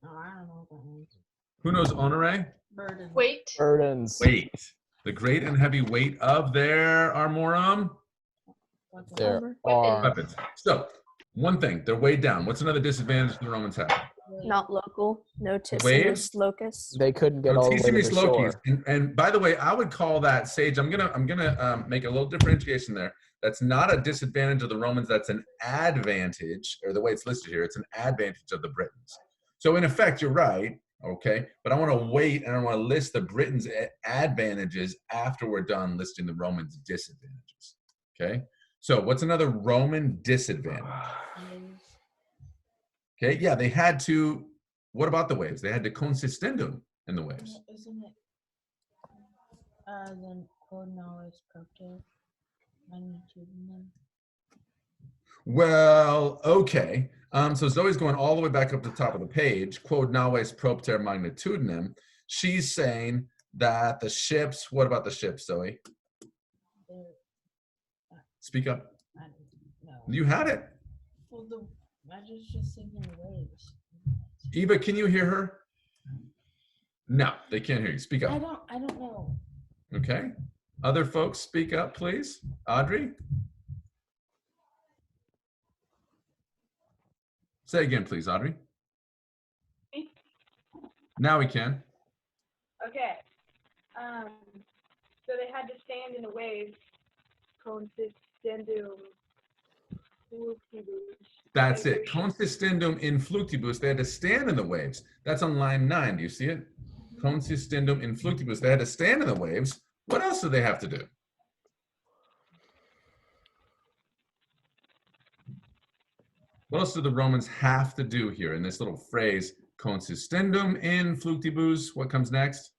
No, I don't know what that means. Who knows onere? Burden. Weight. Burdens. Weight. The great and heavy weight of their armorum. What's There armor? are. Weapons. So, one thing, they're weighed down. What's another disadvantage the Romans have? Not local. Waves? Notissimus locus. They couldn't get all the way to the Notissimis locis. shore. And by the way, I would call that, Sage, I'm gonna make a little differentiation there. That's not a disadvantage of the Romans, that's an advantage, or the way it's listed here, it's an advantage of the Britons. So in effect, you're right, okay? But I want to wait and I want to list the Britons' advantages after we're done listing the Romans' disadvantages, okay? So what's another Roman disadvantage? Okay, yeah, they had to, what about the waves? They had to consistendum in the waves. Isn't it? Then quod knowledge propter magnitudinem. Well, okay. So Zoe's going all the way back up to the top of the page. Quod naves propter magnitudinem. She's saying that the ships, what about the ships, Zoe? Speak up. I don't know. You had it. Well, I just thinking the waves. Eva, can you hear her? No, they can't hear you. Speak I up. don't know. Okay. Other folks, speak up, please. Audrey? Say again, please, Audrey. Now we can. Okay. So they had to stand in the waves. Consistendum fluctibus. That's it. Consistendum in fluctibus. They had to stand in the waves. That's on line 9. Do you see it? Consistendum in fluctibus. They had to stand in the waves. What else do they have to do? What else do the Romans have to do here in this little phrase? Consistendum in fluctibus. What comes next?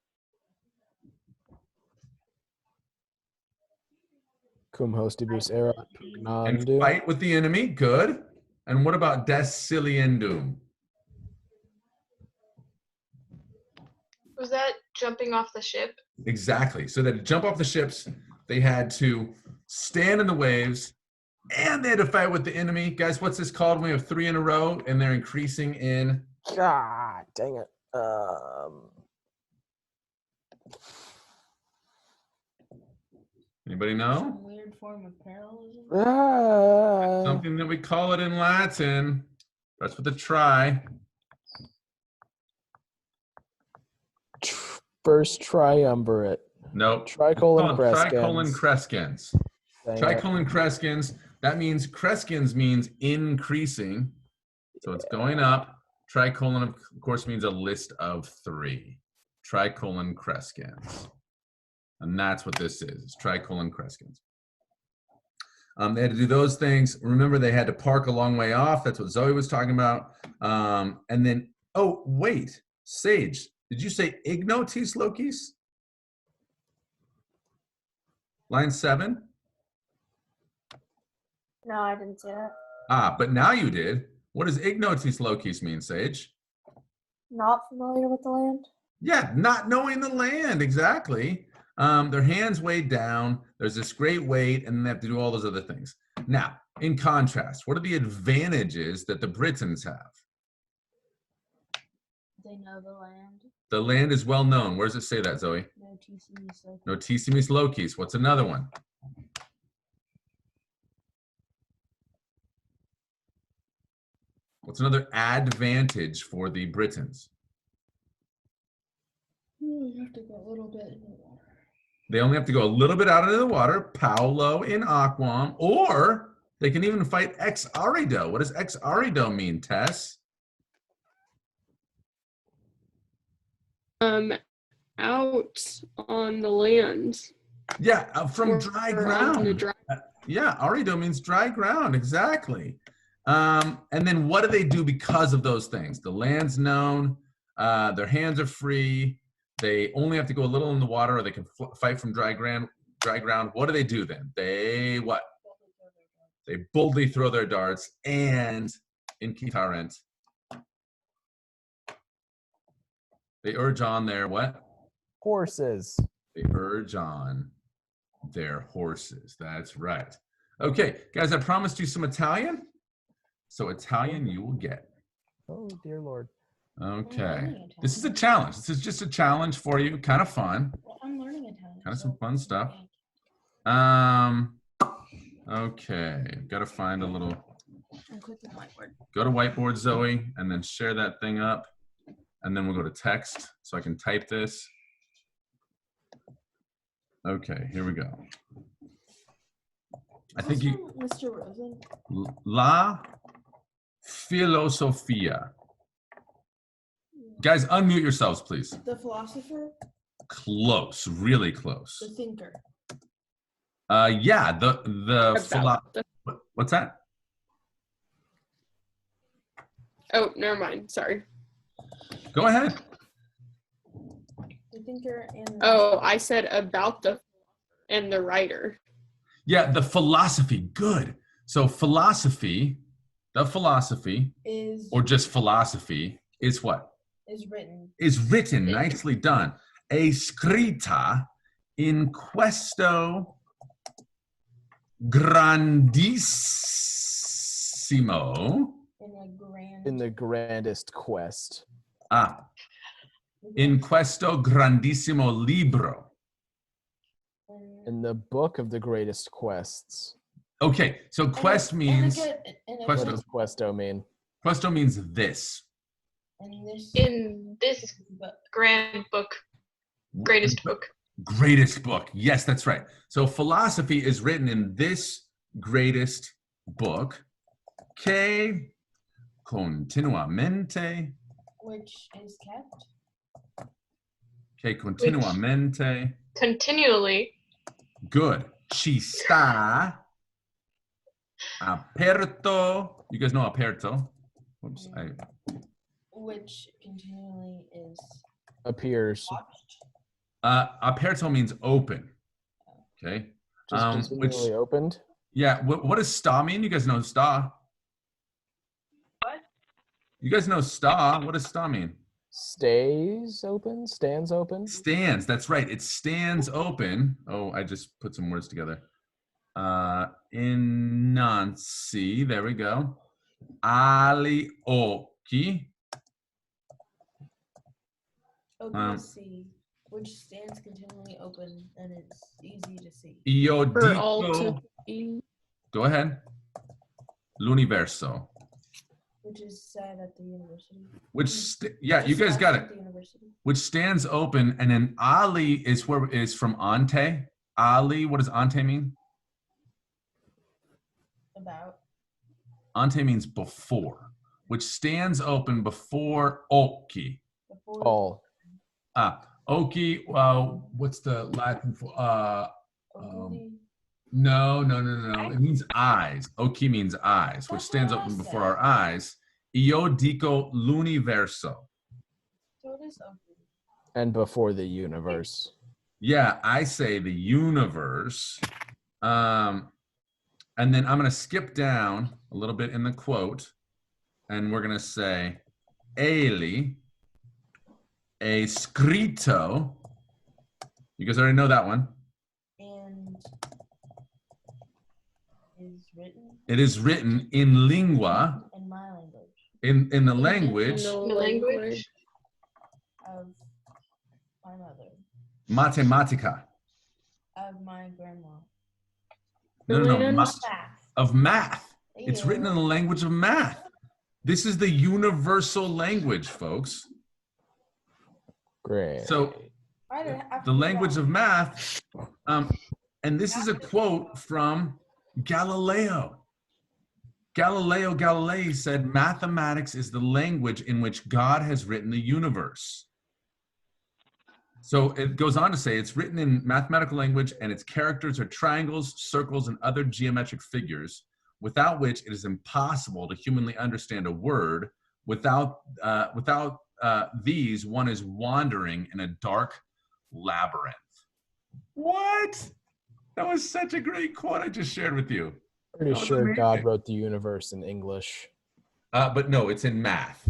Cum hostibus erat And pugnandum. fight with the enemy. Good. And what about desciliendum? Was that jumping off the ship? Exactly. So that to jump off the ships, they had to stand in the waves and they had to fight with the enemy. Guys, what's this called when we have 3 in a row and they're increasing in? God dang it. Anybody know? Some weird form of parallelism. Something that we call it in Latin. That's with a try. First triumvirate. Nope. Tricolon Tricolon crescens. crescens. Tricolon crescens. That means crescens means increasing. So it's going up. Tricolon, of course, means a list of 3. Tricolon crescens. And that's what this is. It's tricolon crescens. They had to do those things. Remember, they had to park a long way off. That's what Zoe was talking about. And then, oh, wait. Sage, did you say ignotis locis? Line 7? No, I didn't say that. Ah, but now you did. What does ignotis locis mean, Sage? Not familiar with the land? Yeah, not knowing the land, exactly. Their hands weighed down. There's this great weight, and they have to do all those other things. Now, in contrast, what are the advantages that the Britons have? They know the land. The land is well known. Where does it say that, Zoe? Notissimus locis. What's another one? What's another advantage for the Britons? You have to go a little bit in the water. They only have to go a little bit out into the water, Paulo in aquam, or they can even fight ex arido. What does ex arido mean, Tess? Out on the land. Yeah, from Or- dry or on the ground. dry- Yeah, arido means dry ground, exactly. And then what do they do because of those things? The land's known, their hands are free, they only have to go a little in the water, or they can fight from dry ground. What do they do then? They what? They boldly throw their darts, and in Kitarent, they urge on their what? Horses. They urge on their horses. That's right. Okay, guys, I promised you some Italian. So Italian you will get. Oh, dear Lord. Okay. This is a challenge. This is just a challenge for you. Kind of fun. Well, I'm learning Italian. Kind of some so- fun stuff. Okay. Got to find a little. I'm clicking whiteboard. Go to whiteboard, Zoe, and then share that thing up. And then we'll go to text so I can type this. Okay, here we go. I think you. Mr. Rosen. La filosofia. Guys, unmute yourselves, please. The philosopher. Close, really close. The thinker. Yeah, About the- what's that? Oh, never mind. Sorry. Go ahead. The thinker and. Oh, I said about the and the writer. Yeah, the philosophy. Good. So philosophy, the philosophy, Is or just philosophy, is what? is written. Is written. Nicely done. E scritta in questo grandissimo. In a grand. In the grandest quest. In questo grandissimo libro. In the book of the greatest quests. Okay, so quest means What does questo mean? questo means this. In this grand book, greatest book. Greatest book. Yes, that's right. So philosophy is written in this greatest book. Que continuamente. Which is kept. Que continuamente. Continually. Good. Ci sta aperto. You guys know aperto? Whoops. Which continually is Appears. watched. Aperto means open. Okay. Just continually opened. Yeah. What does sta mean? You guys know sta. You guys know sta. What does sta mean? Stays open, stands open. Stands. That's right. It stands open. Oh, I just put some words together. Innanzi. There we go. Ali occhi. OPC, which stands continually open and it's easy to see. Io For all dico. to be. Go ahead. L'universo. Which is said at the university. Yeah, you guys got it. At the university. Which stands open, and then Ali is from ante. Ali, what does ante mean? About. Ante means before, which stands open before occhi. Before. All. Occhi, what's the Latin for? Oculi. No. It means eyes. Occhi means eyes, which That's stands what I open before said. our eyes. Io dico l'universo. So it is open. And before the universe. Yeah, I say the universe. And then I'm going to skip down a little bit in the quote, and we're going to say, Egli è scritto. You guys already know that one. And is written It is written in lingua, in my language in the language, No The language. of my mother, matematica. of my grandma. No, Brilliant. Math. of math. It's Ew. written in the language of math. This is the universal language, folks. Great. So Why did I have the to do language that? of math, and this is a quote from Galileo. Galileo Galilei said, mathematics is the language in which God has written the universe. So it goes on to say it's written in mathematical language, and its characters are triangles, circles, and other geometric figures, without which it is impossible to humanly understand a word. Without these, one is wandering in a dark labyrinth. What? That was such a great quote I just shared with you. Pretty That was sure God amazing. wrote the universe in English. But no, it's in math.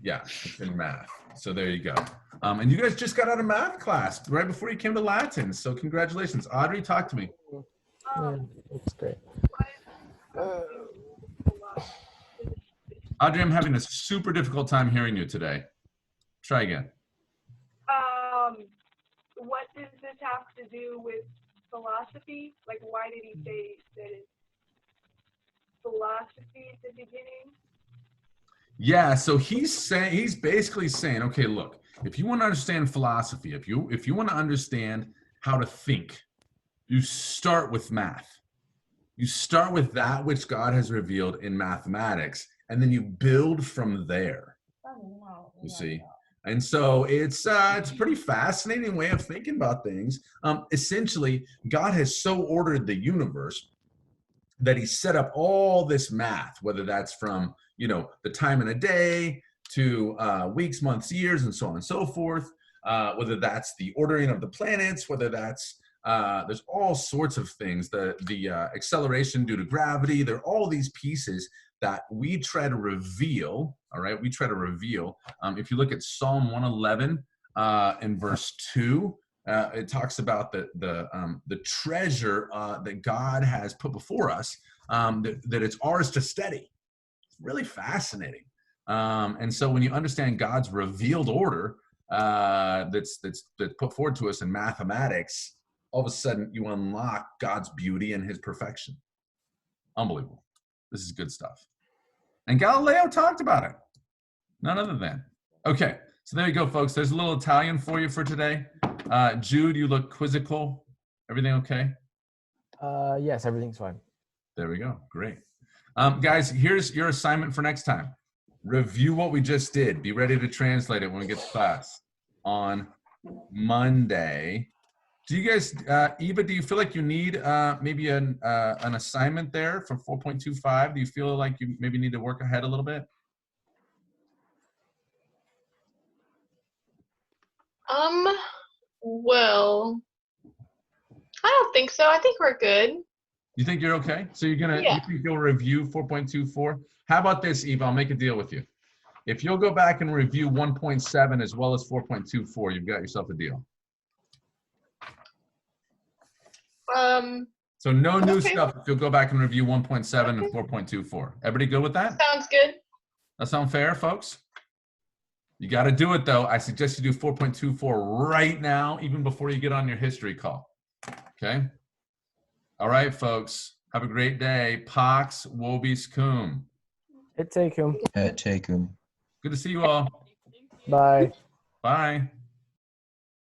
Yeah, it's in math. So there you go. And you guys just got out of math class right before you came to Latin. So congratulations. Audrey, talk to me. Yeah, that's great. Audrey, I'm having a super difficult time hearing you today. Try again. What does this have to do with philosophy? Like, why did he say that it's philosophy at the beginning? Yeah, so he's basically saying, okay, look, if you want to understand philosophy, if you want to understand how to think, you start with math. You start with that which God has revealed in mathematics, and then you build from there. You see? And so it's a pretty fascinating way of thinking about things. Essentially, God has so ordered the universe that he set up all this math, whether that's from, the time in a day to weeks, months, years, and so on and so forth, whether that's the ordering of the planets, whether that's, there's all sorts of things, the acceleration due to gravity, there are all these pieces that we try to reveal, all right? We try to reveal. If you look at Psalm 111 in verse 2, it talks about the treasure that God has put before us, that it's ours to study. It's really fascinating. And so when you understand God's revealed order that's put forward to us in mathematics, all of a sudden you unlock God's beauty and his perfection. Unbelievable. This is good stuff. And Galileo talked about it. None other than. Okay, so there you go, folks. There's a little Italian for you for today. Jude, you look quizzical. Everything okay? Yes, everything's fine. There we go. Great. Guys, here's your assignment for next time. Review what we just did. Be ready to translate it when we get to class on Monday. Do you guys, Eva, do you feel like you need maybe an assignment there for 4.25? Do you feel like you maybe need to work ahead a little bit? Well, I don't think so. I think we're good. You think you're okay? So you're gonna, Yeah. you think you'll review 4.24? How about this, Eva? I'll make a deal with you. If you'll go back and review 1.7 as well as 4.24, you've got yourself a deal. So no new Okay. stuff if you'll go back and review 1.7 and 4.24. Everybody good with that? Sounds good. That sound fair, folks? You got to do it, though. I suggest you do 4.24 right now, even before you get on your history call. Okay? All right, folks. Have a great day. Pax Wobis Cum. Et Tecum. Et Tecum. Good to see you all. Bye. Bye.